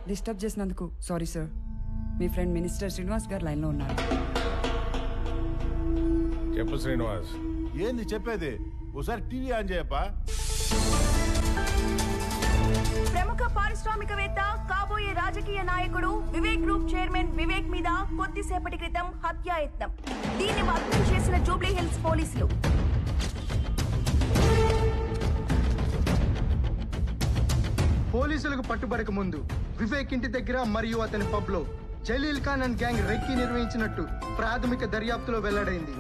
Disturb చేసినందుకు sorry sir. మీ friend minister Srinivas గారు లైన్లో ఉన్నారు. చెప్పు శ్రీనివాస్. ఏంది చెప్పేది? ఒకసారి టీవీ ఆన్ చేయప్పా. ప్రముఖ పారిశ్రామికవేత్త, కాబోయే రాజకీయ నాయకుడు వివేక్ గ్రూప్ చైర్మన్ వివేక్ మీద కొద్దిసేపటి క్రితం హత్యాయత్నం. దీన్ని భగ్నం చేసిన జూబ్లీ హిల్స్ పోలీసులు. పోలీసులకు పట్టుబడక ముందు వివేక్ ఇంటి దగ్గర మరియు అతని పబ్ లో Jaleel Khan and gang recce నిర్వహించినట్టు ప్రాథమిక దర్యాప్తులో వెల్లడైంది.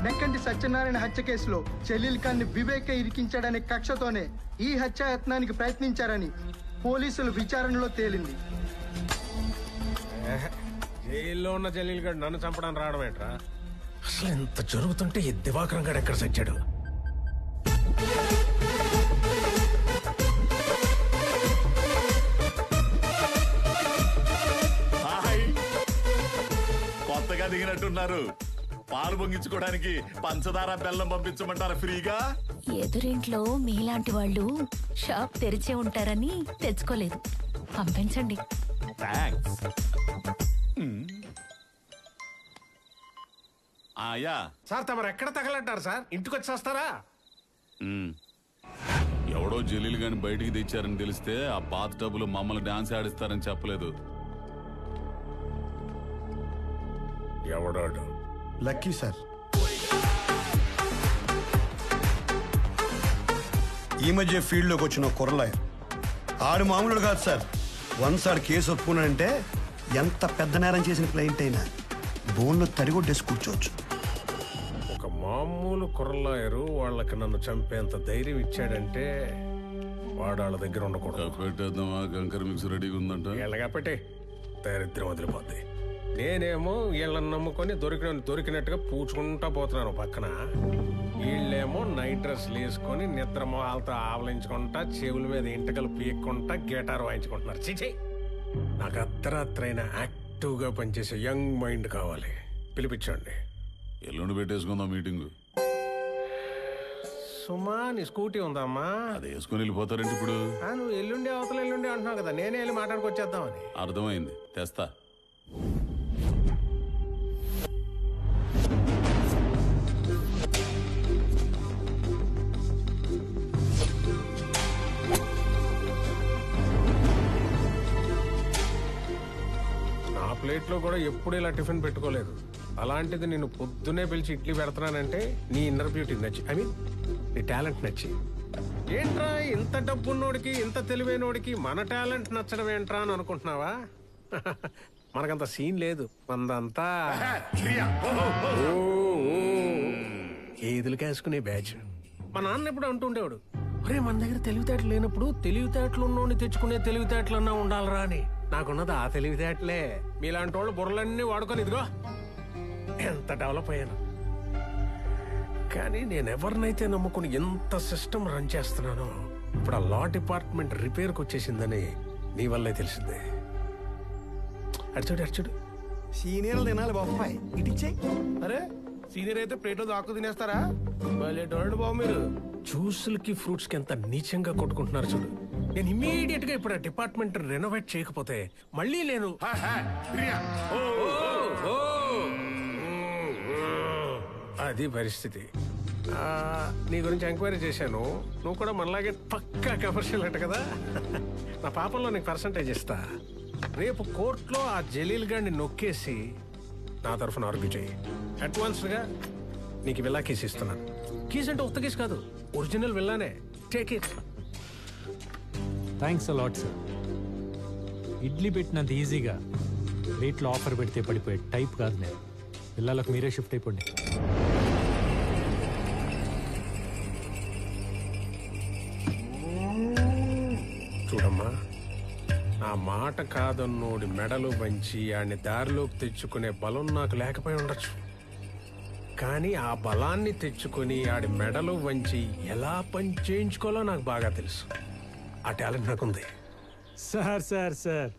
నెక్కంటి సత్యనారాయణ హత్య కేసులో జలీల్ ఖాన్ ని వివేకే ఇరికించాడనే కక్షతోనే ఈ హత్యాయత్నానికి ప్రయత్నించారని పోలీసులు విచారణలో తేలింది. జైల్లో ఉన్న జలీల్ గడ్ నన్ను చంపడానికి రావడం ఏంట్రా? అసలు ఎంత జరుగుతుంటే ఈ దివాకరం గడ్ ఎక్కడ సచ్చాడు? కొత్తగా దిగినట్టున్నారు. పాలు పొంగించుకోవడానికి పంచదార బెల్లం పంపించమంటారా ఫ్రీగా? ఎదురింట్లో మీలాంటి వాళ్ళు షాప్ తెరిచే ఉంటారని తెచ్చుకోలేదు. పంపించండి. థాంక్స్. ఆయా సార్ తమరు ఎక్కడ తగలంటారు సార్? ఇంటికి వచ్చి వస్తారా? ఎవడో జలీల్ గాని బయటికి తెచ్చారని తెలిస్తే ఆ బాత్ టబులో మమ్మల్ని డాన్స్ ఆడిస్తారని చెప్పలేదు. ఎవడాడు? Lucky sir. ఈ మధ్య ఫీల్డ్లోకి వచ్చిన కుర్రలాయర్ ఆడు మామూలు కాదు సార్. వన్స్ ఆడు కేసు ఒప్పుకున్నాడంటే ఎంత పెద్ద నేరం చేసిన క్లయింట్ అయినా బోన్లో తడిగొట్టేసి కూర్చోవచ్చు. ఒక మామూలు కుర్రలాయరు వాళ్ళకి నన్ను చంపేంత ధైర్యం ఇచ్చాడంటే వాడు వాళ్ళ దగ్గర ఉండకూడదు. పెట్టేద్దామా? కంకర్ మిక్స్ రెడీగా ఉందంట. వీళ్ళగా పెట్టి దరిద్రం వదిలిపోద్ది. నేనేమో వీళ్ళని నమ్ముకొని దొరికినట్టుగా పూచుకుంటా పోతున్నాను పక్కన. వీళ్ళేమో నైట్ డ్రెస్లు వేసుకొని నిద్ర మొహాలతో ఆవలించుకుంటా, చెవుల మీద ఇంటకలు పీక్కుంటా, గిటార్ వాయించుకుంటున్నారు. చిచి, నాకు అర్ధరాత్రైన యాక్టివ్గా పనిచేసే యంగ్ మైండ్ కావాలి. పిలిపించండి. ఎల్లుండి పెట్టేసుకుందాం మీటింగ్. సుమా, నీ స్కూటీ ఉందమ్మా? అది వేసుకుని వెళ్ళిపోతారండి ఇప్పుడు. నువ్వు ఎల్లుండి అవతల ఎల్లుండి అంటున్నావు కదా, నేనే వెళ్ళి మాట్లాడుకొచ్చేద్దామని. అర్థమైంది, తెస్తా. ప్లేట్లో కూడా ఎప్పుడు ఇలా టిఫిన్ పెట్టుకోలేదు. అలాంటిది నేను పొద్దునే పిలిచి ఇడ్లీ పెడతానంటే నీ ఇన్నర్ బ్యూటీ నచ్చి, ఐ మీన్ నీ టాలెంట్ నచ్చి. ఏంట్రా ఇంత డబ్బున్నోడికి, ఇంత తెలివైనోడికి మన టాలెంట్ నచ్చడం ఏంట్రా అని అనుకుంటున్నావా? మనకంత సీన్ లేదు. మందంతా ఏదులు కాసుకునే బ్యాచ్. మా నాన్న ఎప్పుడు అంటుండేవాడు, ఒరే మన దగ్గర తెలివితేటలు లేనప్పుడు తెలివితేటలు ఉన్నోడిని తెచ్చుకునే తెలివితేటలన్నా ఉండాలరా అని. నాకున్నది ఆ తెలివితేటలే. మీలాంటి వాళ్ళు బుర్రలన్నీ వాడుకొని ఇదిగో ఎంత డెవలప్ అయ్యాను. కానీ నేను ఎవరినైతే నమ్ముకుని ఎంత సిస్టమ్ రన్ చేస్తున్నానో ఇప్పుడు ఆ లా డిపార్ట్మెంట్ రిపేర్కి వచ్చేసిందని నీ వల్లే తెలిసిందే. అడిచాడు సీనియర్లు తినాలి బాబాయ్, ఇటిచ్చే. అరే సీనియర్ అయితే ప్లేట్లో దాక్కు తినేస్తారా? బాబు మీరు జ్యూసులకి ఫ్రూట్స్ కి ఎంత నీచంగా కొట్టుకుంటున్నారు చూడు. నేను ఇమ్మీడియట్ గా ఇప్పుడు ఆ డిపార్ట్మెంట్ రెనోవేట్ చేయకపోతే మళ్ళీ నేను అది పరిస్థితి. నీ గురించి ఎంక్వైరీ చేశాను. నువ్వు కూడా మనలాగే పక్కా కమర్షియల్ అట కదా. నా పాపంలో నీకు పర్సంటేజ్ ఇస్తా. రేపు కోర్టులో ఆ జలీల్ గారిని నొక్కేసి నా తరఫున ఆర్గ్యూ చేయి. అడ్వాన్స్ గా నీకు విల్లా కేసు ఇస్తున్నాను. కేసు అంటే ఉత్త కేసు కాదు, ఒరిజినల్ విల్లానే. Take it. Thanks a lot sir. Idli పెట్టినంత ఈజీగా రేట్లో ఆఫర్ పెడితే పడిపోయే టైప్ కాదు నేను. పిల్లలకు మీరే షిఫ్ట్ అయిపోండి. చూడమ్మా, నా మాట కాదన్నోడి మెడలు వంచి ఆడిని దారిలోకి తెచ్చుకునే బలం నాకు లేకపోయి ఉండొచ్చు. కానీ ఆ బలాన్ని తెచ్చుకొని ఆడి మెడలు వంచి ఎలా పని చేయించుకోవాలో నాకు బాగా తెలుసు. ఆ టాలెంట్ నాకుంది. సార్ సార్ సార్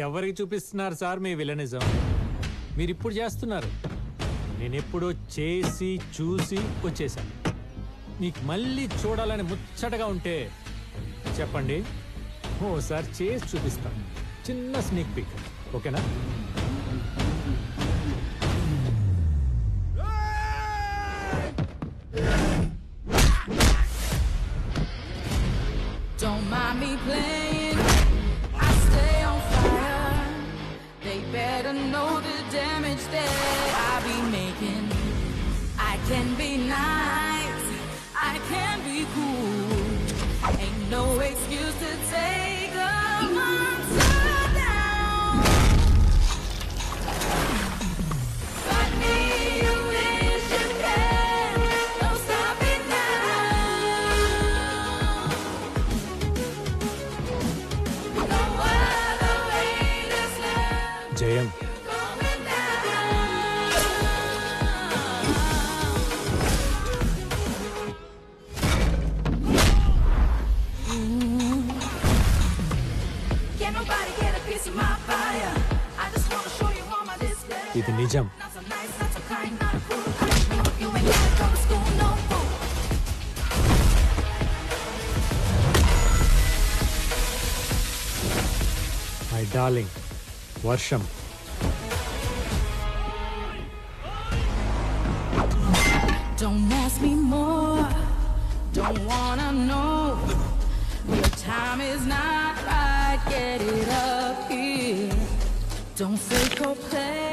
ఎవరికి చూపిస్తున్నారు సార్ మీ విలనిజం? మీరు ఇప్పుడు చేస్తున్నారు, నేను ఎప్పుడో చేసి చూసి వచ్చేసాను. మీకు మళ్ళీ చూడాలని ముచ్చటగా ఉంటే చెప్పండి, ఓసారి చేసి చూపిస్తాను. చిన్న స్నీక్ పిక్, ఓకేనా? Don't mind me playing, I stay on fire. They better know the damage that I be making. I can be nice, I can be cool. Ain't no excuse to take a monster down. But me, you wish you can. Don't stop it now. No other way to slap. జయం, Going down. Can't nobody get a piece of my fire. I just wanna show you all my display. ఇది నిజం. Not so nice, not so kind, not a fool. No, you ain't gotta go to school, no fool. My darling వర్షం. Don't ask me more, don't wanna know. Your time is not right, get it up here. Don't fake or play,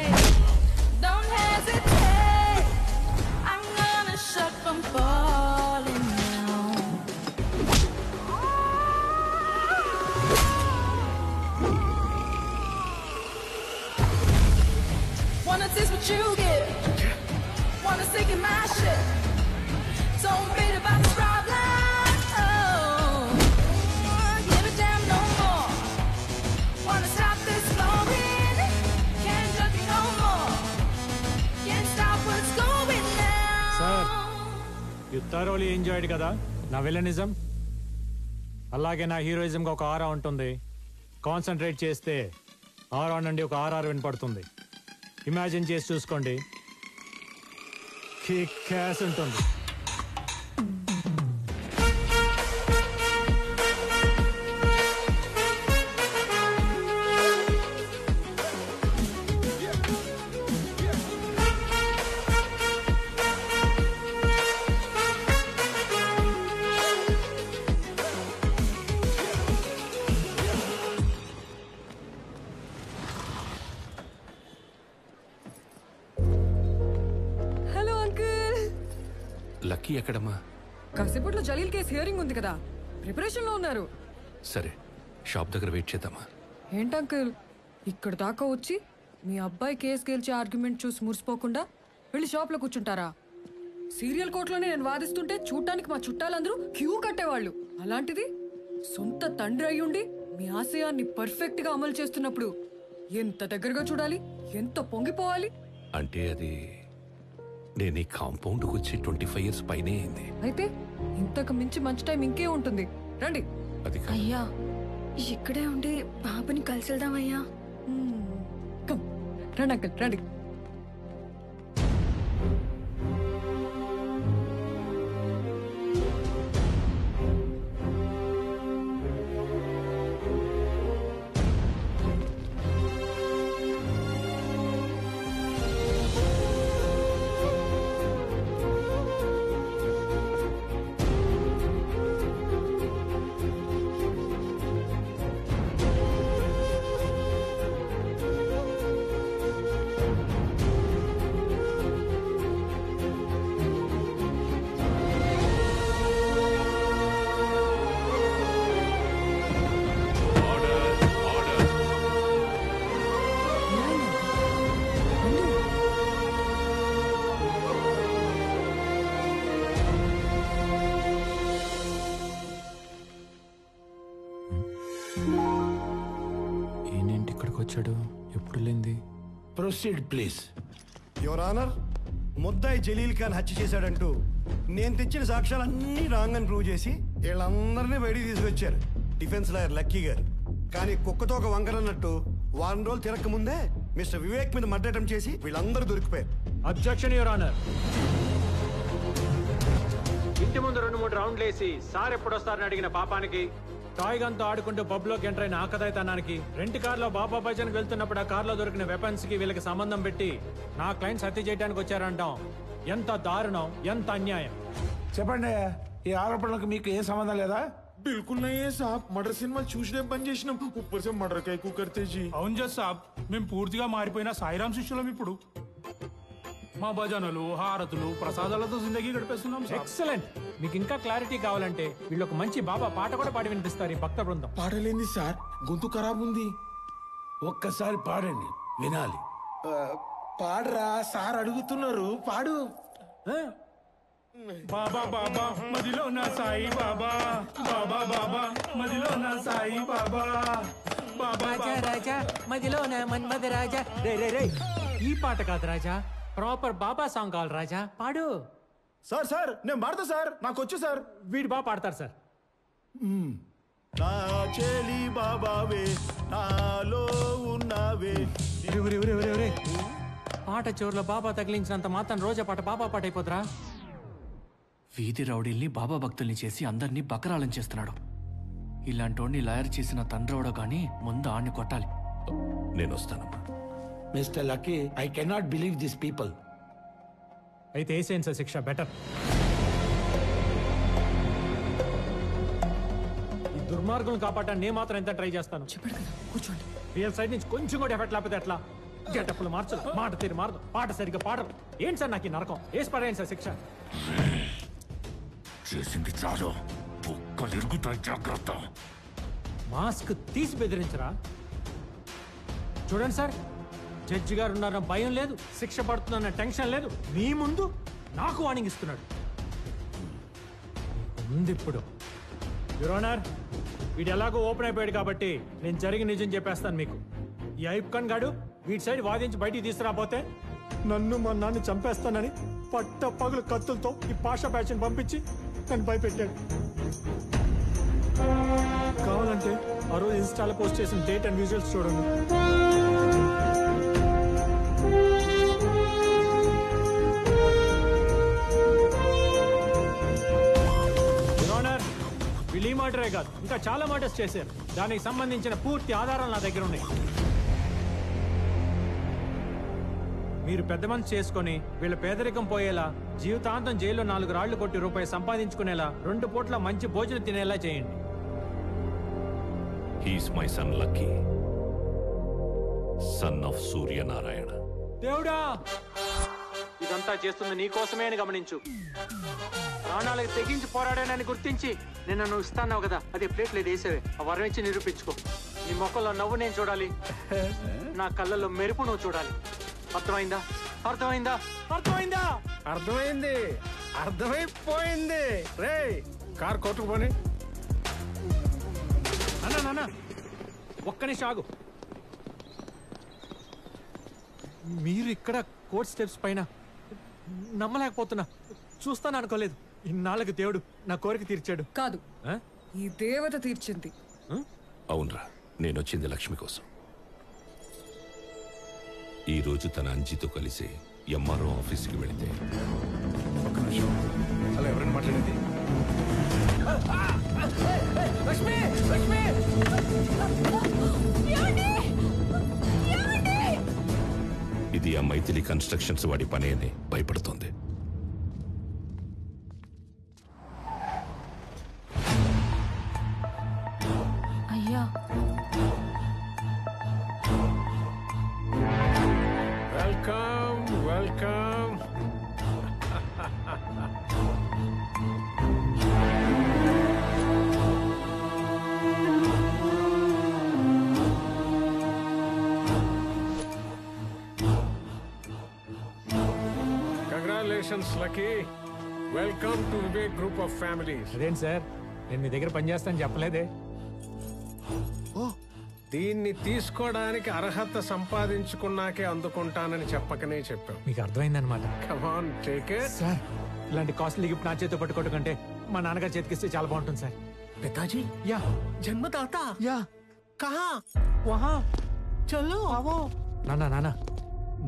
don't hesitate. I'm gonna shut from falling down. Wanna taste what you get, wanna sink in my shit. Don't beat about this problem. Oh, give a damn no more. Wanna stop this flowing? Can't judge you no more. Can't stop what's going down. Sir, you thoroughly enjoyed కదా నా villainism? అలాగే నా హీరోయిజంగా ఒక ఆరా ఉంటుంది. Concentrate చేస్తే ఆరా నుండి ఒక RR వినపడుతుంది. ఇమాజిన్ చేసి చూసుకోండి, కిక్ యాస్ ఉంటుంది. Hello uncle. లక్కీ ఎక్కడమ్మా? కాసేపట్లో జలీల్ కేసు హియరింగ్ ఉంది కదా, ప్రిపరేషన్ లో ఉన్నారు. సరే, షాప్ దగ్గర వెయిట్ చేద్దామా? ఏంటి అంకుల్ ఇక్కడ దాకా వచ్చి మీ అబ్బాయి కేసు గెలిచే ఆర్గ్యుమెంట్ చూసి మురిసిపోకుండా వెళ్ళి షాప్ లో కూర్చుంటారా? సీరియల్ కోర్టులోనే నేను వాదిస్తుంటే చూడటానికి మా చుట్టాలందరూ క్యూ కట్టేవాళ్ళు. అలాంటిది సొంత తండ్రి అయ్యుండి మీ ఆశయాన్ని పర్ఫెక్ట్ గా అమలు చేస్తున్నప్పుడు ఎంత దగ్గరగా చూడాలి, ఎంత పొంగిపోవాలి. అంటే అది నేను ఈ కాంపౌండ్కి వచ్చి 25 years పైనే అయింది. అయితే ఇంతకు మించి మంచి టైం ఇంకే ఉంటుంది. రండి. అది అయ్యా ఇక్కడే ఉండి బాబుని కలిసి వెళ్దామయ్యా. కమ్ రండి అంకుల్ రండి. వచ్చాడు ఎప్పుడు లేంది. Proceed please. యువర్ ఆనర్, ముద్దాయి జలీల్ ఖాన్ హత్య చేశాడంటూ నేను తెచ్చిన సాక్ష్యాలన్నీ రాంగ్ అని ప్రూవ్ చేసి వీళ్ళందరినీ బయటికి తీసుకొచ్చారు డిఫెన్స్ లాయర్ లక్కీ గారు. కానీ కుక్కతో ఒక వంకరన్నట్టు వారం రోజులు తిరగక ముందే మిస్టర్ వివేక్ మీద మర్డర్ అటెంప్ట్ చేసి వీళ్ళందరూ దొరికిపోయారు. Objection your honour. ఇంటి ముందు 2-3 రౌండ్లు వేసి సార్ ఎప్పుడు వస్తారని అడిగిన పాపానికి, టాయ్ గన్తో ఆడుకుంటూ పబ్లోకి ఎంటర్ అయిన ఆకదాయితనానికి, రెంట్ కార్లో బాబా భజన్కి వెళ్తున్నప్పుడు ఆ కార్లో దొరికిన వెపన్స్ కి వీళ్ళకి సంబంధం పెట్టి నా క్లయింట్స్ హత్య చేయడానికి వచ్చారంటాం. ఎంత దారుణం, ఎంత అన్యాయం. చెప్పండి, ఈ ఆరోపణలకు మీకు ఏం సంబంధం లేదా? बिल्कुल नहीं है साहब. मर्डर సినిమాలు చూసినే పని చేసినాం. ऊपर से मर्डर का ఎక్కువ करते जी. అవును జస్ సాబ్, మేము పూర్తిగా మారిపోయిన సాయిరాం శిష్యులం. ఇప్పుడు మా భజనలు, హారతులు, ప్రసాదాలతో జిందగీ గడిపేస్తున్నాం. ఎక్సలెంట్. మీకు ఇంకా క్లారిటీ కావాలంటే వీళ్ళు ఒక మంచి బాబా పాట కూడా పాడి వినిపిస్తారు ఈ భక్త బృందం. పాడలేంది సార్, గొంతు ఖరాబ్ ఉంది. ఒక్కసారి పాడండి, వినాలి. పాడరా సార్ అడుగుతున్నారు, పాడు. బాబా బాబా మదిలో నా సాయి బాబా, బాబా బాబా మదిలో నా సాయి బాబా, బాబా రాజా మదిలో నా మన్మద రాజా. రే రే రే, ఈ పాట కాదు రాజా, ప్రాపర్ బాబా సాంగ్ కావాలి రాజా, పాడు. సార్ సార్ నేను పాడతా సార్, నాకు వచ్చు సార్. వీడు బాగా పాడతారు సార్. నా చెలి బాబావే నాలో ఉన్నావే. పాట చివరిలో బాబా తగిలించినంత మాత్రం రోజా పాట బాబా పాట అయిపోతురా? వీధి రౌడీల్ని బాబా భక్తుల్ని చేసి అందరినీ బకరాలం చేస్తున్నాడు. ఇలాంటోడిని లాయర్ చేసిన తండ్రోడో గానీ ముందు ఆడిని కొట్టాలి. నేను వస్తానమ్మా. Mister lucky, I cannot believe this people. అయితే వేసేయండి సార్ శిక్ష, బెటర్. ఈ దుర్మార్గులను కాపాడటాన్ని నేను మాత్రం ఎంత ట్రై చేస్తాను. కూర్చోండి. రియల్ సైడ్ నుంచి కొంచెం కూడా ఎఫెక్ట్ లేకపోతే ఎట్లా? గెటప్పులు మార్చరు, మాట తీరు మారదు, పాట సరిగ్గా పాడరు. ఏంటి సార్ నాకు ఈ నరకం? వేసి పడేయండి సార్ శిక్ష. చేసింది చాలు, బుక్కలు ఇరుగుతాయి, జాగ్రత్త. మాస్క్ తీసి బెదిరించరా? చూడండి సార్, జడ్జి గారు ఉన్నారన్న భయం లేదు, శిక్ష పడుతుందన్న టెన్షన్ లేదు. మీ ముందు నాకు వార్నింగ్ ఇస్తున్నాడు. ఉంది ఇప్పుడు. యువర్ ఆనర్, వీడు ఎలాగో ఓపెన్ అయిపోయాడు కాబట్టి నేను జరిగి నిజం చెప్పేస్తాను మీకు. ఈ ఐబ్ ఖాన్ గాడు వీడి సైడ్ వాదించి బయటికి తీసుకురాపోతే నన్ను మా నాన్ని చంపేస్తానని పట్ట పగులు కత్తులతో ఈ పాషా బ్యాచ్ని పంపించి నన్ను భయపెట్టాడు. కావాలంటే ఆ రోజు ఇన్స్టాలో పోస్ట్ చేసిన డేట్ అండ్ విజువల్స్ చూడండి. వీళ్ళు ఈ మర్డరే కాదు, ఇంకా చాలా మర్డర్స్ చేశారు. దానికి సంబంధించిన పూర్తి ఆధారాలు నా దగ్గర ఉన్నాయి. మీరు పెద్ద మనసు చేసుకుని వీళ్ళ పేదరికం పోయేలా, జీవితాంతం జైల్లో 4 రాళ్లు కొట్టి రూపాయి సంపాదించుకునేలా, 2 పూట్ల మంచి భోజనం తినేలా చేయండి. He's my son lucky, son of Suryanarayana. దేవుడా, ఇదంతా చేస్తుంది నీకోసమే అని గమనించు. ప్రాణాలకు తెగించి పోరాడానని గుర్తించి నిన్న నువ్వు ఇస్తాన్నావు కదా, అదే ప్లేట్లు వేసేవే. ఆ వరం ఇచ్చి నిరూపించుకో. నీ మొక్కల్లో నవ్వు నేను చూడాలి, నా కళ్ళల్లో మెరుపు నువ్వు చూడాలి. అర్థమైందా? అర్థమైందా? అర్థమైందా? అర్థమైంది, అర్థమైపోయింది. రే కార్ కొట్టుకుపోని. అన్నా నాన్న, ఒక్క నిమిషం ఆగు. మీరు ఇక్కడ కోర్ట్ స్టెప్స్ పైన, నమ్మలేకపోతున్నా. చూస్తాను అనుకోలేదు. ఇన్నాళ్ళకి దేవుడు నా కోరిక తీర్చాడు. కాదు, ఈ దేవత తీర్చింది. అవునరా, నేను వచ్చింది లక్ష్మి కోసం. ఈ రోజు తన అంజితో కలిసి ఎంఆర్ఓ ఆఫీస్కి వెళితే ఒక్క నిమిషం, అలా ఎవరైనా మాట్లాడేది? లక్ష్మి, లక్ష్మి! ఇది ఆ మైథిలి కన్స్ట్రక్షన్స్ వాడి పని అని భయపడుతోంది. అయ్యా, welcome welcome. Congratulations lucky. Welcome to Vivek group of families. అదేంటి సార్, నేను మీ దగ్గర పనిచేస్తాను చెప్పలేదే. ఓ దీన్ని తీసుకోవడానికి అర్హత సంపాదించుకున్నాకే అందుకుంటానని చెప్పకనే చెప్పావు. మీకు అర్థమైందనమాట. Come on take it. సార్ ఇలాంటి కాస్ట్లీ గిఫ్ట్ నా చేతితో పట్టుకోవడం కంటే మా నాన్నగారు చేతికిస్తే చాలా బాగుంటుంది సార్. పితాజీ యా జన్మదాత యా కహా వహా చలో అవో. నాన్న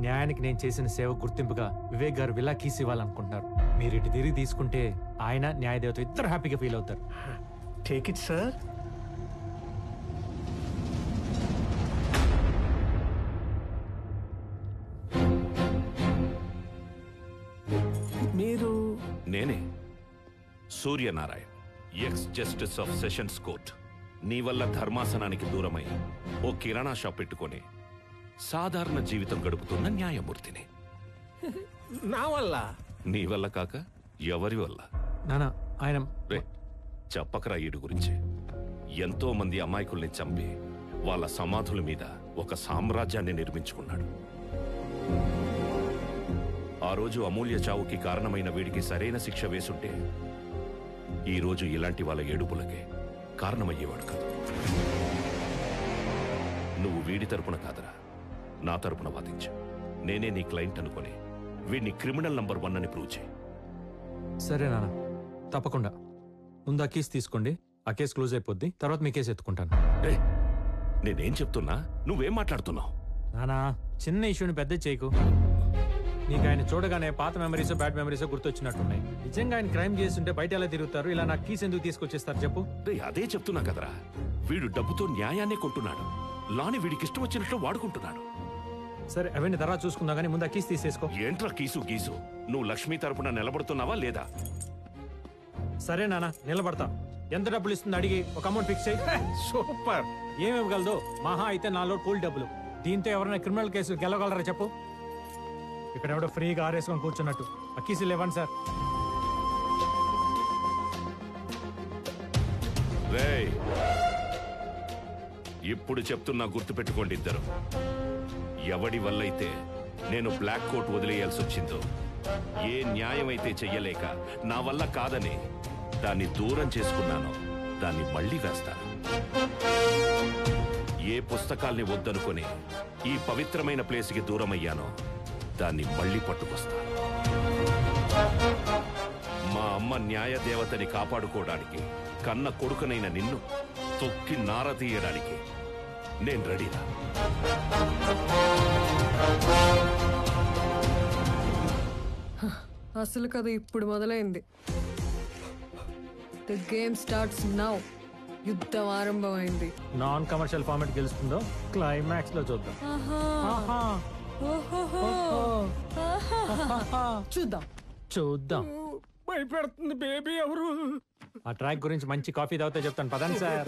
న్యాయానికి నేను చేసిన సేవ గుర్తింపుగా వివేక్ గారు విలా కీస్ ఇవ్వాలనుకుంటున్నారు. మీరు ఇటు తిరిగి తీసుకుంటే ఆయన న్యాయదేవత ఇద్దరు హ్యాపీగా ఫీల్ అవుతారు. Take it sir. మీరు? నేనే Suryanarayan, X justice of sessions court. నీ వల్ల ధర్మాసనానికి దూరమై ఓ కిరాణా షాప్ పెట్టుకొని సాధారణ జీవితం గడుపుతున్న న్యాయమూర్తిని. నా వల్ల? నీ వల్ల కాక ఎవరి వల్ల? నానా ఆయన రే చెప్పకరా ఈడు గురించి. ఎంతో మంది అమాయకుల్ని చంపి వాళ్ళ సమాధుల మీద ఒక సామ్రాజ్యాన్ని నిర్మించుకున్నాడు. ఆ రోజు అమూల్య చావుకి కారణమైన వీడికి సరైన శిక్ష వేసుంటే ఈ రోజు ఇలాంటి వాళ్ళ ఏడుపులకే కారణమయ్యేవాడు కాదు. నువ్వు వీడి తరపున కాదరా, నా తరపున వాదించు. నేనే నీ క్లయింట్ అనుకుని వీడిని క్రిమినల్ నంబర్ 1 అని ప్రూవ్ చేయి. సరే నాన్న, తప్పకుండా. ముందు ఆ కేసు తీసుకోండి, ఆ కేసు క్లోజ్ అయిపోద్ది, తర్వాత మీ కేసు ఎత్తుకుంటాను. రే నేనేం చెప్తున్నా, నువ్వేం మాట్లాడుతున్నావు? నానా చిన్న ఇష్యూని పెద్ద చేయకు. నీకు ఆయన చూడగానే పాత మెమరీస్ బ్యాడ్ మెమరీస్ గుర్తొచ్చినట్టున్నాయి. నిజంగా ఆయన క్రైమ్ చేస్తుంటే బయట ఎలా తిరుగుతారు? ఇలా నాకు కీస్ ఎందుకు తీసుకొచ్చేస్తారు చెప్పు? అదే చెప్తున్నా కదరా, వీడు డబ్బుతో న్యాయాన్ని కొంటున్నాడు. లాని వీడికి ఇష్టం వచ్చినట్లు వాడుకుంటున్నాడు. సరే అవన్నీ తర్వాత చూసుకుందా కానీ ముందు ఆ కీస్ తీసేసుకో. ఏంట్రా కీసు గీసు? నువ్వు లక్ష్మి తరపున నిలబడుతున్నావా లేదా? సరే నాన్న నిలబడతా. ఎంత డబ్బులు ఇస్తుంది అడిగి ఒక అమౌంట్ ఫిక్స్ చేయి. సూపర్. ఏమి ఇవ్వగలదు? మహా అయితే 4 కూల్ డబ్బులు. దీంతో ఎవరైనా క్రిమినల్ కేసులు గెలవగలరా చెప్పు? ఇక్కడ ఎవడో ఫ్రీగా ఆరేసుకొని కూర్చున్నట్టు. ఆ కీసులు ఇవ్వండి సార్. రేయ్ ఇప్పుడు చెప్తున్నా, గుర్తుపెట్టుకోండి ఇద్దరు. ఎవడి వల్లైతే నేను బ్లాక్ కోట్ వదిలేయాల్సి వచ్చిందో, ఏ న్యాయం అయితే చెయ్యలేక నా వల్ల కాదని దాన్ని దూరం చేసుకున్నానో దాన్ని మళ్ళీ వేస్తాను. ఏ పుస్తకాల్ని వద్దనుకొని ఈ పవిత్రమైన ప్లేస్కి దూరం అయ్యానో దాన్ని మళ్ళీ పట్టుకొస్తాను. మా అమ్మ న్యాయ దేవతని కాపాడుకోవడానికి కన్న కొడుకునైన నిన్ను తొక్కి నారదీయడానికి నేను రెడీనా? అసలు కథ ఇప్పుడు మొదలైంది. The game starts now. యుద్ధం ఆరంభమైంది. నాన్ కమర్షియల్ ఫార్మాట్ గెలుస్తుందో క్లైమాక్స్ లో చూద్దాం. చూద్దాం. భయపెడుతుంది బేబీ ఎవరు? ఆ ట్రాక్ గురించి మంచి కాఫీ తాగితే చెప్తాను. పదండి సార్.